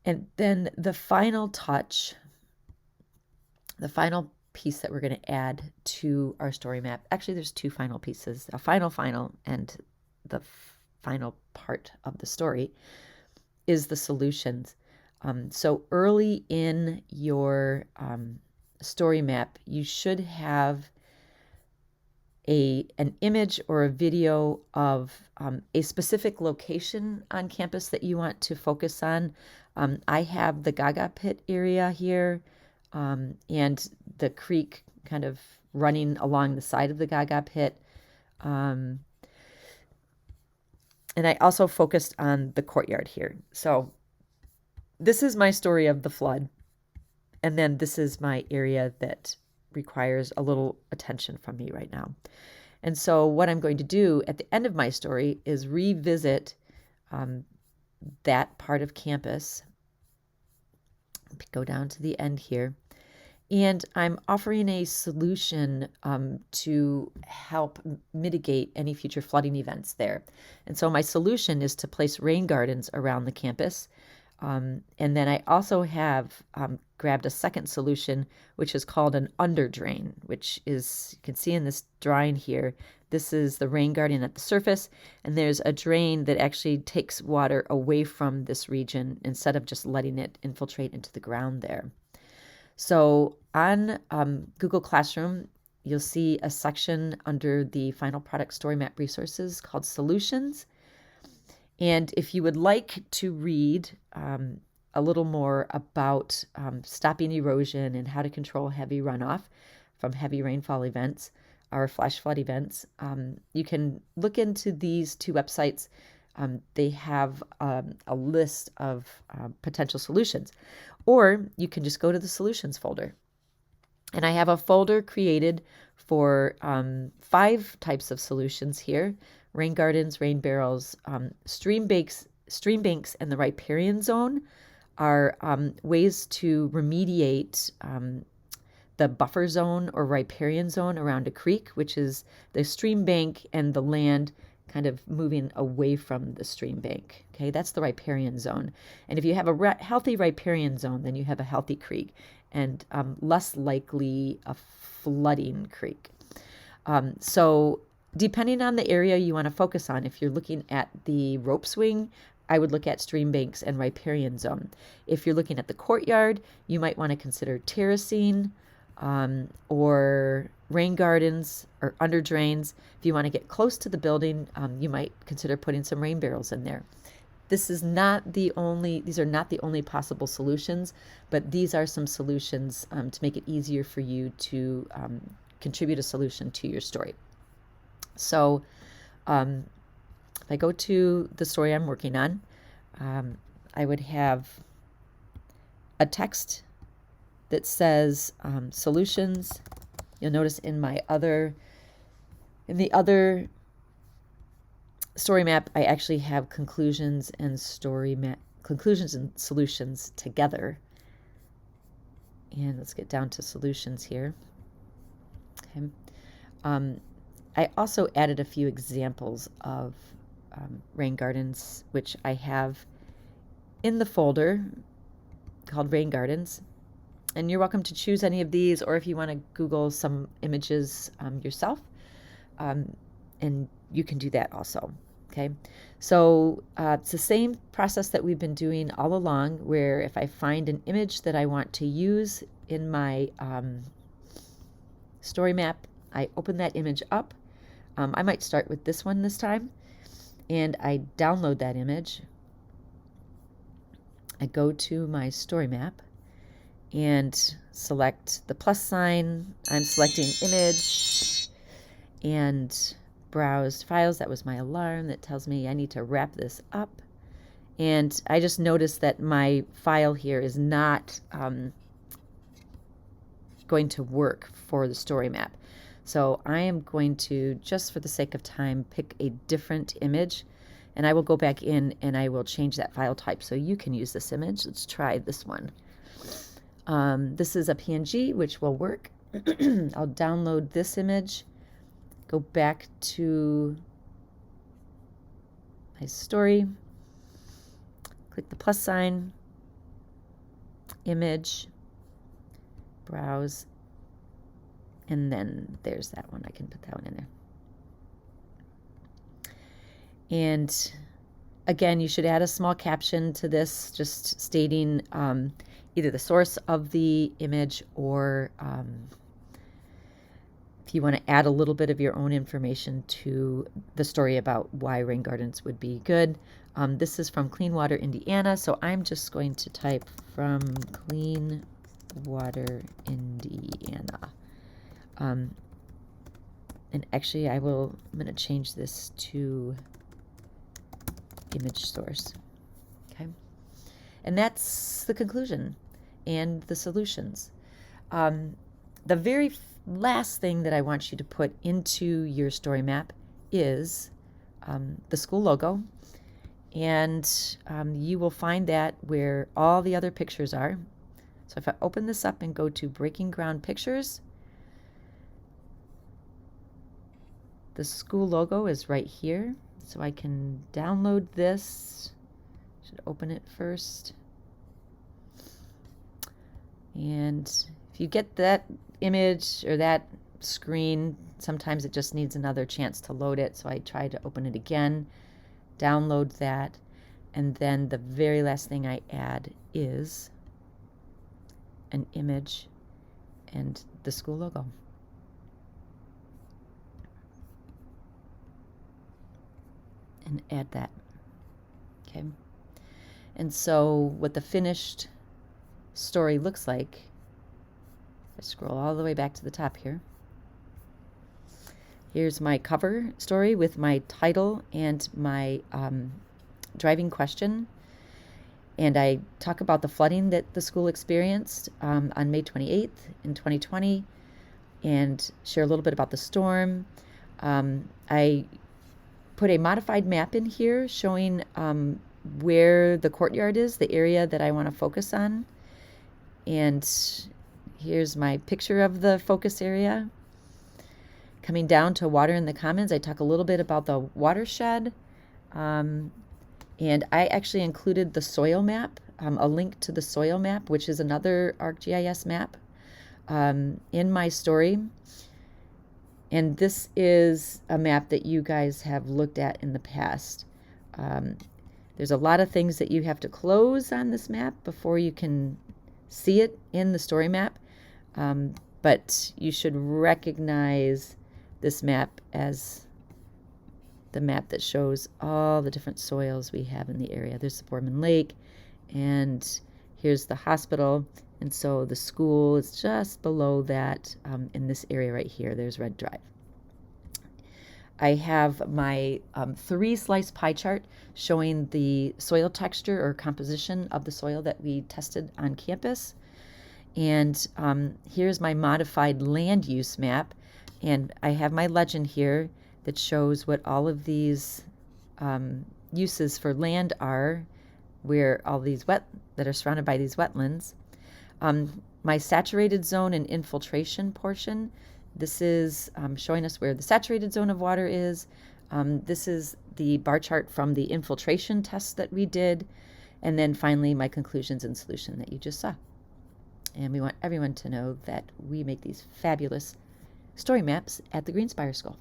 And then the final touch, the final piece that we're going to add to our story map, actually there's two final pieces, a final and the final part of the story, is the solutions. So early in your story map, you should have an image or a video of a specific location on campus that you want to focus on. I have the Gaga Pit area here, and the creek kind of running along the side of the Gaga Pit. And I also focused on the courtyard here. So this is my story of the flood. And then this is my area that requires a little attention from me right now. And so what I'm going to do at the end of my story is revisit that part of campus. Go down to the end here. And I'm offering a solution to help mitigate any future flooding events there. And so my solution is to place rain gardens around the campus. And then I also have grabbed a second solution, which is called an under drain, which is, you can see in this drawing here, this is the rain garden at the surface, and there's a drain that actually takes water away from this region instead of just letting it infiltrate into the ground there. So on Google Classroom, you'll see a section under the Final Product Story Map resources called Solutions. And if you would like to read a little more about stopping erosion and how to control heavy runoff from heavy rainfall events or flash flood events, you can look into these two websites. They have a list of potential solutions. Or you can just go to the solutions folder. And I have a folder created for 5 types of solutions here: rain gardens, rain barrels, stream banks, and the riparian zone are ways to remediate the buffer zone or riparian zone around a creek, which is the stream bank and the land kind of moving away from the stream bank. Okay, that's the riparian zone. And if you have a healthy riparian zone, then you have a healthy creek and less likely a flooding creek. So depending on the area you want to focus on, if you're looking at the rope swing, I would look at stream banks and riparian zone. If you're looking at the courtyard, you might want to consider terracing or rain gardens or under drains. If you want to get close to the building, you might consider putting some rain barrels in there. These are not the only possible solutions, but these are some solutions to make it easier for you to contribute a solution to your story. So if I go to the story I'm working on, I would have a text that says solutions. You'll notice in the other story map, I actually have conclusions and solutions together. And let's get down to solutions here. Okay. I also added a few examples of rain gardens, which I have in the folder called Rain Gardens. And you're welcome to choose any of these, or if you want to Google some images yourself, and you can do that also. Okay, so it's the same process that we've been doing all along, where if I find an image that I want to use in my story map, I open that image up. I might start with this one this time, and I download that image. I go to my story map and select the plus sign. I'm selecting image and browse files. That was my alarm that tells me I need to wrap this up. And I just noticed that my file here is not going to work for the story map. So I am going to, just for the sake of time, pick a different image, and I will go back in and I will change that file type so you can use this image. Let's try this one. This is a PNG, which will work. I'll download this image, go back to my story, click the plus sign, image, browse, and then there's that one. I can put that one in there. And again, you should add a small caption to this, just stating either the source of the image or if you want to add a little bit of your own information to the story about why rain gardens would be good. This is from Clean Water, Indiana, so I'm just going to type from Clean Water, Indiana. And actually, I'm going to change this to image source. Okay. And that's the conclusion and the solutions. The very last thing that I want you to put into your story map is the school logo. And you will find that where all the other pictures are. So if I open this up and go to Breaking Ground Pictures, the school logo is right here. So I can download this. Should open it first. And if you get that image or that screen, sometimes it just needs another chance to load it. So I try to open it again, download that, and then the very last thing I add is an image and the school logo. And add that. Okay. And so what the finished story looks like, I scroll all the way back to the top here. Here's my cover story with my title and my driving question. And I talk about the flooding that the school experienced on May 28th in 2020 and share a little bit about the storm. I put a modified map in here showing where the courtyard is, the area that I want to focus on. And here's my picture of the focus area. Coming down to water in the commons, I talk a little bit about the watershed. And I actually included the soil map, a link to the soil map, which is another ArcGIS map, in my story. And this is a map that you guys have looked at in the past. There's a lot of things that you have to close on this map before you can see it in the story map. But you should recognize this map as the map that shows all the different soils we have in the area. There's the Boardman Lake, and here's the hospital. And so the school is just below that in this area right here. There's Red Drive. I have my 3-slice pie chart showing the soil texture or composition of the soil that we tested on campus. And here's my modified land use map. And I have my legend here that shows what all of these uses for land are, where all these that are surrounded by these wetlands. My saturated zone and infiltration portion, this is showing us where the saturated zone of water is. This is the bar chart from the infiltration test that we did. And then finally, my conclusions and solution that you just saw. And we want everyone to know that we make these fabulous story maps at the Greenspire School.